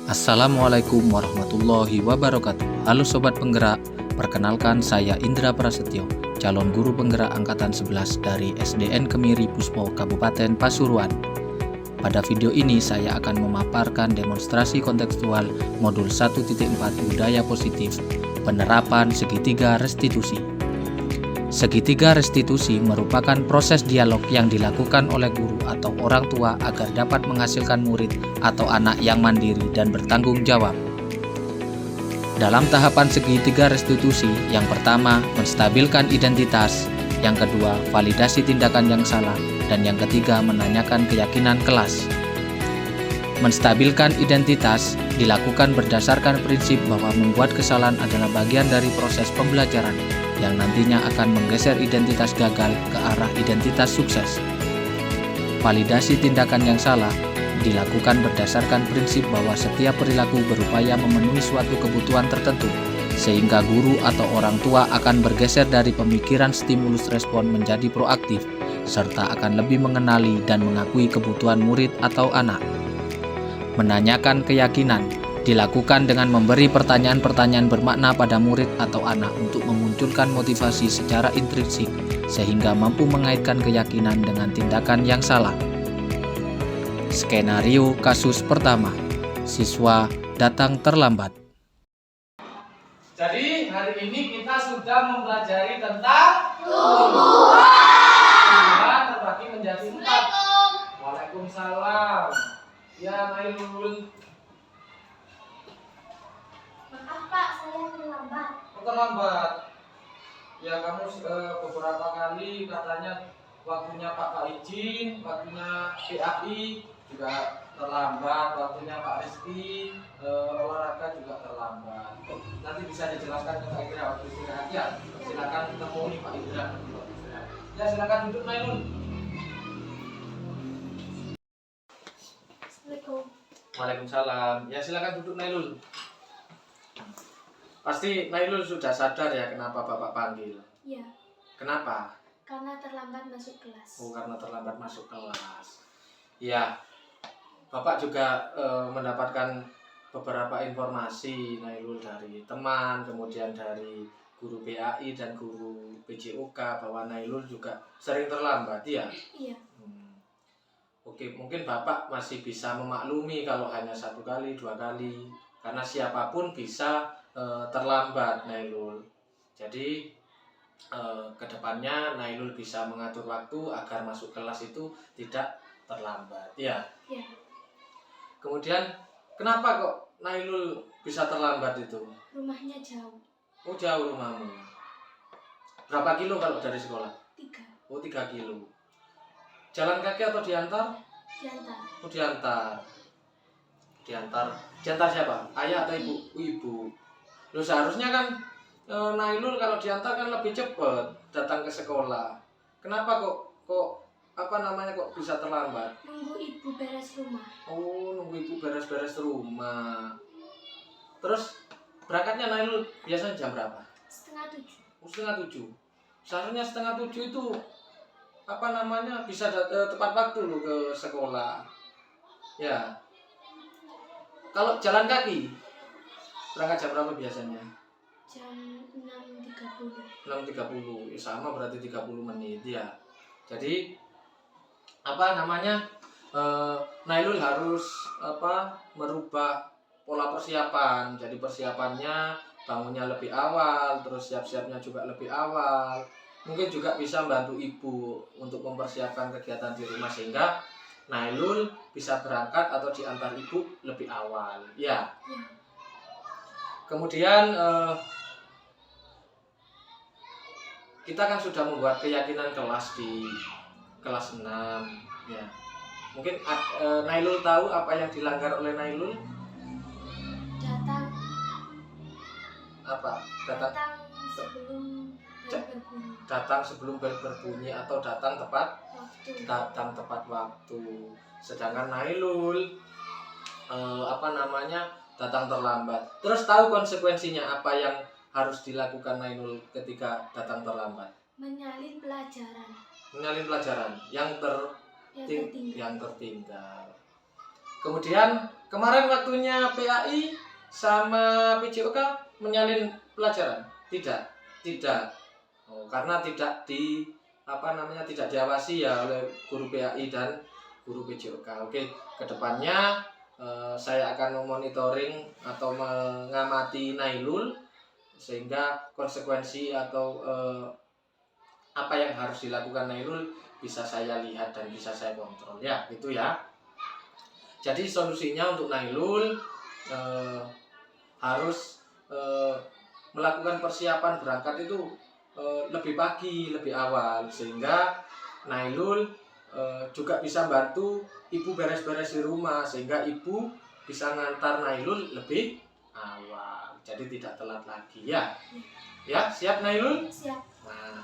Assalamualaikum warahmatullahi wabarakatuh. Halo Sobat Penggerak, perkenalkan saya Indra Prasetyo, calon guru penggerak Angkatan 11 dari SDN Kemiri Puspo, Kabupaten Pasuruan. Pada video ini saya akan memaparkan demonstrasi kontekstual modul 1.4 Budaya Positif, penerapan segitiga restitusi. Segitiga restitusi merupakan proses dialog yang dilakukan oleh guru atau orang tua agar dapat menghasilkan murid atau anak yang mandiri dan bertanggung jawab. Dalam tahapan segitiga restitusi, yang pertama menstabilkan identitas, yang kedua validasi tindakan yang salah, dan yang ketiga menanyakan keyakinan kelas. Menstabilkan identitas dilakukan berdasarkan prinsip bahwa membuat kesalahan adalah bagian dari proses pembelajaran yang nantinya akan menggeser identitas gagal ke arah identitas sukses. Validasi tindakan yang salah dilakukan berdasarkan prinsip bahwa setiap perilaku berupaya memenuhi suatu kebutuhan tertentu, sehingga guru atau orang tua akan bergeser dari pemikiran stimulus respon menjadi proaktif, serta akan lebih mengenali dan mengakui kebutuhan murid atau anak. Menanyakan keyakinan dilakukan dengan memberi pertanyaan-pertanyaan bermakna pada murid atau anak untuk memunculkan motivasi secara intrinsik sehingga mampu mengaitkan keyakinan dengan tindakan yang salah. Skenario kasus pertama, siswa datang terlambat. Jadi hari ini kita sudah mempelajari tentang tumbuhan. tumbuhan terbagi menjadi 4. Waalaikumsalam. Ya Nailul. Maaf Pak, saya terlambat. Terlambat. Ya kamu beberapa kali katanya waktunya Pak izin, waktunya PAI juga terlambat, waktunya Pak Rizky olahraga juga terlambat. Nanti bisa dijelaskan ke Pak Indra waktu istirahat ya. Silakan temui Pak Indra. Ya silakan duduk Nailul. Assalamualaikum. Waalaikumsalam. Ya silakan duduk Nailul. Pasti Nailul sudah sadar ya kenapa Bapak panggil. Ya, Kenapa? karena terlambat masuk kelas. Oh, karena terlambat masuk kelas. Ya, Bapak juga mendapatkan beberapa informasi Nailul dari teman, kemudian dari guru PAI dan guru PJOK bahwa Nailul juga sering terlambat ya. Iya. Oke, mungkin Bapak masih bisa memaklumi kalau hanya 1 kali, 2 kali, karena siapapun bisa terlambat Nailul. Jadi kedepannya Nailul bisa mengatur waktu agar masuk kelas itu tidak terlambat ya. Iya. Kemudian kenapa kok Nailul bisa terlambat itu? Rumahnya jauh. Oh, jauh rumahmu. Berapa kilo kalau dari sekolah? 3. Oh, 3 kilo. Jalan kaki atau diantar? Diantar. Oh, diantar. Diantar siapa? Ayah atau ibu? Ibu. Loh, seharusnya kan Nailul kalau diantar kan lebih cepat datang ke sekolah. Kenapa kok bisa terlambat? Nunggu ibu beres rumah. Oh, nunggu ibu beres-beres rumah. Terus berangkatnya Nailul biasanya jam berapa? 6:30. Oh, 6:30. Seharusnya 6:30 itu bisa tepat waktu loh ke sekolah. Ya. Kalau jalan kaki berangkat jam berapa biasanya? Jam 6:30. 6:30. Ya, sama berarti 30 menit ya. Jadi Nailul harus merubah pola persiapan. Jadi persiapannya bangunnya lebih awal, terus siap-siapnya juga lebih awal. Mungkin juga bisa membantu ibu untuk mempersiapkan kegiatan di rumah sehingga Nailul bisa berangkat atau diantar ibu lebih awal. Ya. Ya. Kemudian kita kan sudah membuat keyakinan kelas di kelas 6 ya. Mungkin Nailul tahu apa yang dilanggar oleh Nailul? Datang Datang sebelum bel berbunyi. datang sebelum bel berbunyi atau datang tepat Waktu. waktu. Sedangkan Nailul datang terlambat. Terus tahu konsekuensinya apa yang harus dilakukan Nailul ketika datang terlambat? Menyalin pelajaran. Menyalin pelajaran yang Yang tertinggal. tertinggal. Kemudian kemarin waktunya PAI sama PJOK menyalin pelajaran? Tidak. Oh, karena tidak tidak diawasi ya oleh guru PAI dan guru PJOK. Oke, kedepannya saya akan memonitoring atau mengamati Nailul sehingga konsekuensi atau apa yang harus dilakukan Nailul bisa saya lihat dan bisa saya kontrol ya, gitu ya. Jadi solusinya untuk Nailul harus melakukan persiapan berangkat itu lebih pagi, lebih awal, sehingga Nailul juga bisa bantu ibu beres-beres di rumah, sehingga ibu bisa ngantar Nailul lebih awal, jadi tidak telat lagi ya. Ya, siap Nailul? Siap. Nah,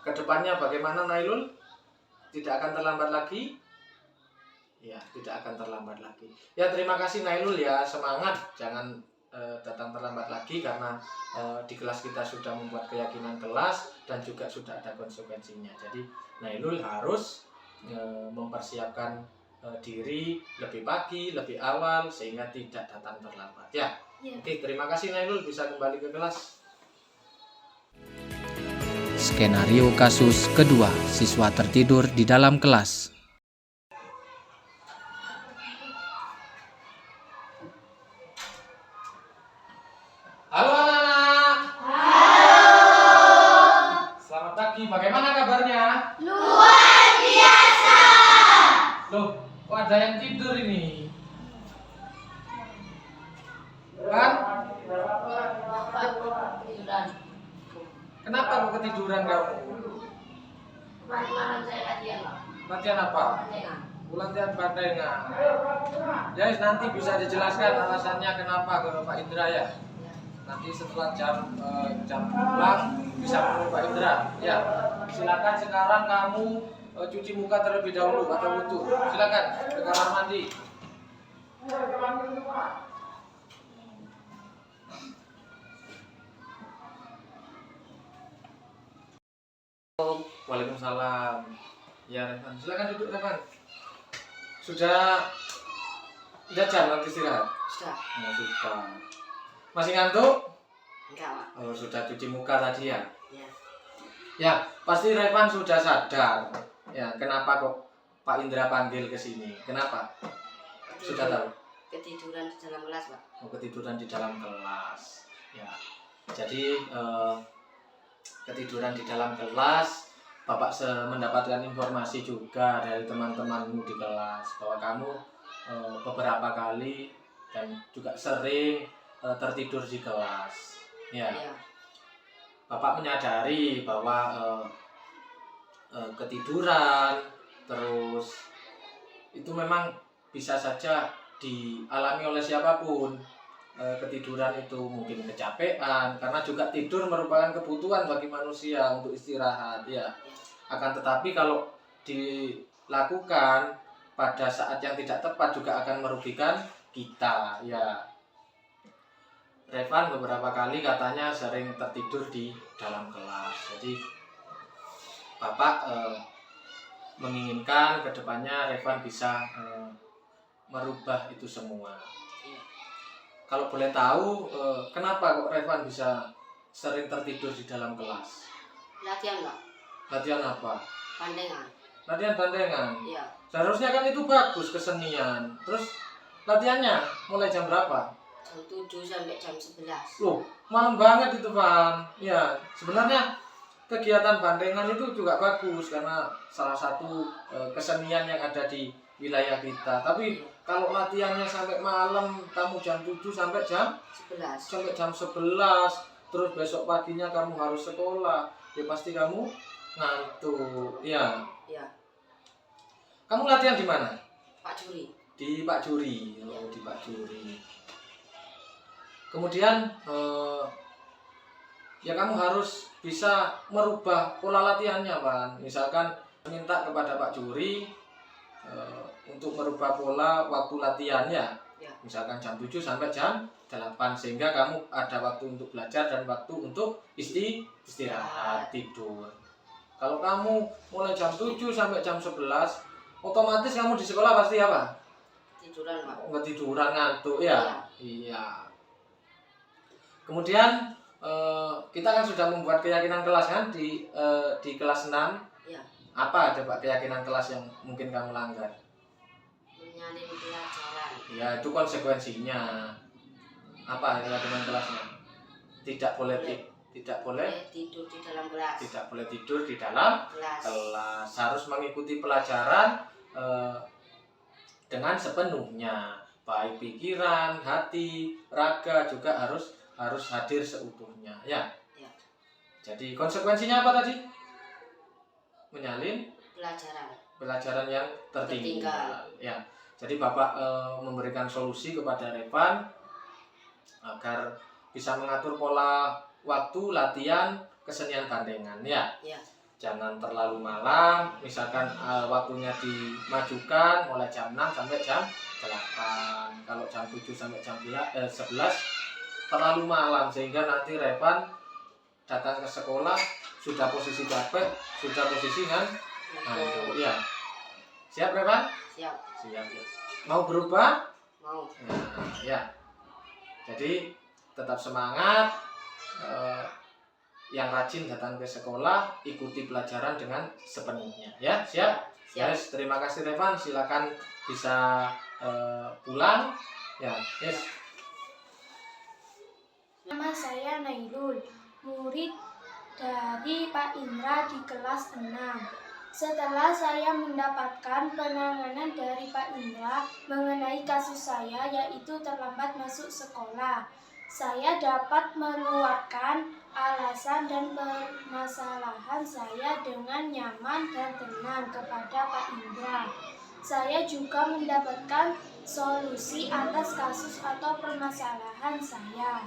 kedepannya bagaimana Nailul? Tidak akan terlambat lagi? Ya, tidak akan terlambat lagi. Ya, terima kasih Nailul ya, semangat, jangan datang terlambat lagi karena di kelas kita sudah membuat keyakinan kelas dan juga sudah ada konsekuensinya. Jadi Nailul harus mempersiapkan diri lebih pagi, lebih awal sehingga tidak datang terlambat ya. Ya. Oke, terima kasih Nailul, bisa kembali ke kelas. Skenario kasus kedua, siswa tertidur di dalam kelas. Halo anak-anak. Selamat pagi, bagaimana kabarnya? Luar biasa. Loh, kok ada yang tidur ini? Kan? Kenapa kok ketiduran kamu? Malam saya latihan, Pak. Latihan apa? Latihan. Latihan bandengan. Ya, nanti bisa dijelaskan alasannya kenapa ke Pak Indra ya. Nanti setelah jam pulang bisa menemui Pak Indra. Ya, silakan sekarang kamu cuci muka terlebih dahulu atau wudu. Silakan ke kamar mandi. Waalaikumsalam. Ya, Revan. Silakan duduk, Revan. Sudah jam nanti istirahat? Sudah. Oh, sudah. Masih ngantuk? Enggak, Pak. Oh, sudah cuci muka tadi ya? Ya. Ya, pasti Revan sudah sadar. Ya, kenapa kok Pak Indra panggil ke sini? Kenapa? Sudah tahu? Ketiduran di dalam kelas, Pak. Oh, ketiduran di dalam kelas. Ya. Jadi ketiduran di dalam kelas, Bapak mendapatkan informasi juga dari teman-temanmu di kelas bahwa kamu beberapa kali dan juga sering tertidur di kelas. Ya. Iya. Bapak menyadari bahwa ketiduran terus itu memang bisa saja dialami oleh siapapun. Ketiduran itu mungkin kecapean, karena juga tidur merupakan kebutuhan bagi manusia untuk istirahat ya. Akan tetapi kalau dilakukan pada saat yang tidak tepat juga akan merugikan kita ya. Revan beberapa kali katanya sering tertidur di dalam kelas. Jadi Bapak menginginkan kedepannya Revan bisa merubah itu semua. Kalau boleh tahu, kenapa kok Revan bisa sering tertidur di dalam kelas? Latihan, Pak. Latihan apa? Bandengan. Latihan bandengan. Iya. Seharusnya kan itu bagus, kesenian. Terus latihannya mulai jam berapa? Jam 7 sampai jam 11. Loh, malam banget itu, Van. Ya, sebenarnya kegiatan bandengan itu juga bagus karena salah satu kesenian yang ada di wilayah kita. Tapi kalau latihannya sampai malam, kamu jam 7 sampai jam 11, terus besok paginya kamu harus sekolah, ya pasti kamu ngantuk. Ya. Iya. Kamu latihan di mana? Pak Juri. Di Pak Juri. Oh, di Pak Juri. Kemudian ya kamu harus bisa merubah pola latihannya, Pak. Misalkan minta kepada Pak Juri untuk merubah pola waktu latihannya. Ya. Misalkan jam 7 sampai jam 8 sehingga kamu ada waktu untuk belajar dan waktu untuk istirahat, tidur. Kalau kamu mulai jam 7 sampai jam 11, otomatis kamu di sekolah pasti apa? ketiduran Pak. Ketiduran ngantuk ya? Iya. Kemudian kita kan sudah membuat keyakinan kelas kan di kelas 6. Iya. Apa coba keyakinan kelas yang mungkin kamu langgar? Menyalin pelajaran. Ya, itu konsekuensinya. Apa keyakinan kelasnya? Tidak boleh Tidur di dalam kelas. tidak boleh tidur di dalam kelas, harus mengikuti pelajaran dengan sepenuhnya, baik pikiran, hati, raga juga harus hadir seutuhnya ya. Ya. Jadi konsekuensinya apa tadi? Menyalin pelajaran yang tertinggal. Ya. Jadi Bapak memberikan solusi kepada Revan agar bisa mengatur pola waktu latihan kesenian gandengan ya. Ya. Jangan terlalu malam, misalkan waktunya dimajukan mulai jam 6 sampai jam 8. Kalau jam 7 sampai jam 11 terlalu malam, sehingga nanti Revan datang ke sekolah sudah posisi capek, sudah posisi ngantuk ya. Siap Revan? Siap. Siap ya. Mau berubah? Mau. Nah, ya. Jadi tetap semangat, yang rajin datang ke sekolah, ikuti pelajaran dengan sepenuhnya ya. Siap? Siap. Yes, terima kasih Revan, silakan bisa pulang ya. Yes. Nama saya Nailul, murid dari Pak Indra di kelas 6. Setelah saya mendapatkan penanganan dari Pak Indra mengenai kasus saya, yaitu terlambat masuk sekolah, saya dapat meluapkan alasan dan permasalahan saya dengan nyaman dan tenang kepada Pak Indra. Saya juga mendapatkan solusi atas kasus atau permasalahan saya.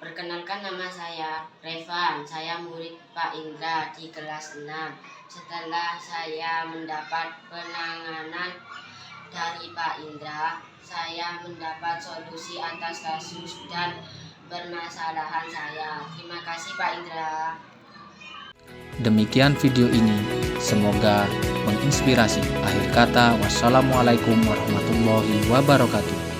Perkenalkan, nama saya Revan, saya murid Pak Indra di kelas 6. Setelah saya mendapat penanganan dari Pak Indra, saya mendapat solusi atas kasus dan permasalahan saya. Terima kasih Pak Indra. Demikian video ini, semoga menginspirasi. Akhir kata, wassalamualaikum warahmatullahi wabarakatuh.